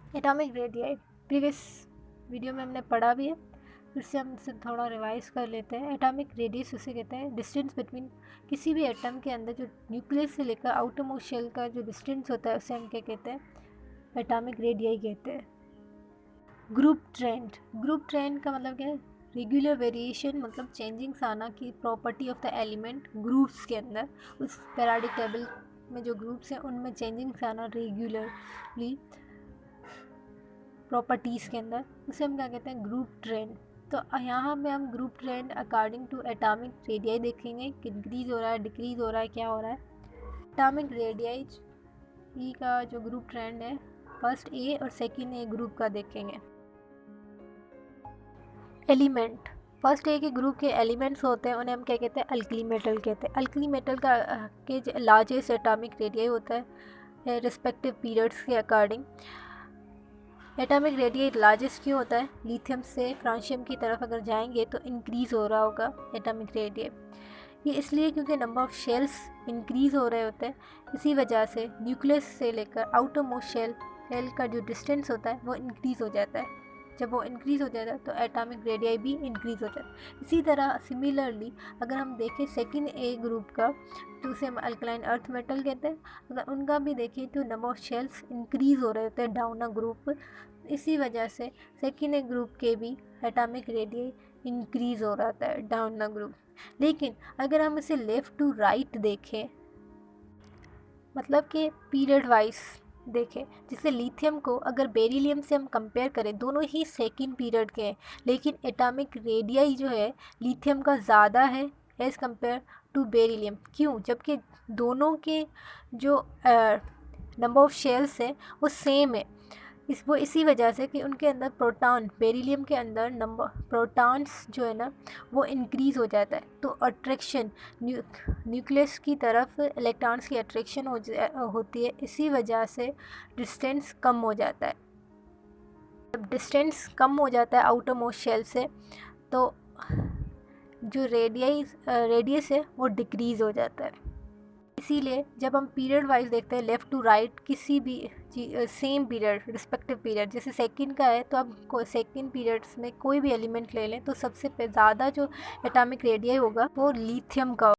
Atomic radii previous video में हमने पढ़ा भी है, फिर से हम इसे थोड़ा रिवाइज कर लेते हैं। एटॉमिक रेडियस उसे कहते हैं डिस्टेंस बिटवीन किसी भी एटम के अंदर जो न्यूक्लियस से लेकर आउटरमोस्ट शेल का जो डिस्टेंस होता है उसे हम क्या कहते हैं, एटॉमिक रेडियाई कहते हैं। ग्रुप ट्रेंड का मतलब क्या है, रेगुलर वेरिएशन, मतलब चेंजिंग्स आना की property of the element groups के अंदर, उस पेरियोडिक टेबल में जो ग्रुप्स हैं उनमें चेंजिंग्स आना रेगुलरली प्रॉपर्टीज़ के अंदर, उसे हम क्या कहते हैं, ग्रुप ट्रेंड। तो यहाँ पे हम group trend according to atomic radii देखेंगे कि इंक्रीज़ हो रहा है, डिक्रीज़ हो रहा है, क्या हो रहा है। एटॉमिक रेडियाई का जो ग्रुप ट्रेंड है, फर्स्ट ए और सेकेंड ए ग्रुप का देखेंगे। एलिमेंट, फर्स्ट ए के ग्रुप के एलिमेंट्स होते हैं उन्हें हम क्या कहते हैं, अल्कली मेटल कहते हैं। अल्कली मेटल का के लार्जेस्ट एटॉमिक रेडियाई होता है रिस्पेक्टिव पीरियड्स के अकॉर्डिंग। एटॉमिक रेडियाई लार्जेस्ट क्यों होता है, लिथियम से फ्रांशियम की तरफ अगर जाएंगे तो इंक्रीज़ हो रहा होगा एटॉमिक रेडियाई। ये इसलिए क्योंकि नंबर ऑफ शेल्स इंक्रीज़ हो रहे होते हैं, इसी वजह से न्यूक्लियस से लेकर आउटर मोस्ट शेल का जो डिस्टेंस होता है वो इंक्रीज़ हो जाता है। जब वो इंक्रीज़ हो जाता है तो एटॉमिक रेडियाई भी इंक्रीज़ हो जाता है। इसी तरह सिमिलरली अगर हम देखें सेकेंड ए ग्रुप का, तो उसे हम अल्कलाइन अर्थ मेटल कहते हैं, अगर उनका भी देखें तो नंबर ऑफ शेल्स इंक्रीज़ हो रहे होते हैं डाउन अ ग्रुप, इसी वजह से सेकेंड ए ग्रुप के भी एटॉमिक रेडियाई इंक्रीज़ हो रहा था डाउन द ग्रुप। लेकिन अगर हम इसे लेफ़्ट टू राइट देखें, मतलब कि पीरियड वाइज देखें, जैसे लिथियम को अगर बेरिलियम से हम कंपेयर करें, दोनों ही सेकेंड पीरियड के हैं, लेकिन एटॉमिक रेडियाई जो है लिथियम का ज़्यादा है एज़ कंपेयर टू बेरिलियम। क्यों, जबकि दोनों के जो नंबर ऑफ शेल्स है वो सेम है। वो इसी वजह से कि उनके अंदर प्रोटॉन, बेरिलियम के अंदर नंबर प्रोटॉन्स जो है ना वो इंक्रीज़ हो जाता है, तो अट्रैक्शन न्यूक्लियस की तरफ इलेक्ट्रॉन्स की अट्रैक्शन होती है, इसी वजह से डिस्टेंस कम हो जाता है। जब डिस्टेंस कम हो जाता है आउटर मोस्ट शेल से, तो जो रेडियस है वो डिक्रीज़ हो जाता है। इसीलिए जब हम पीरियड वाइज देखते हैं लेफ़्ट टू राइट, किसी भी सेम पीरियड, रिस्पेक्टिव पीरियड, जैसे सेकंड का है तो अब सेकंड पीरियड्स में कोई भी एलिमेंट ले लें तो सबसे ज़्यादा जो एटॉमिक रेडियाई होगा वो लिथियम का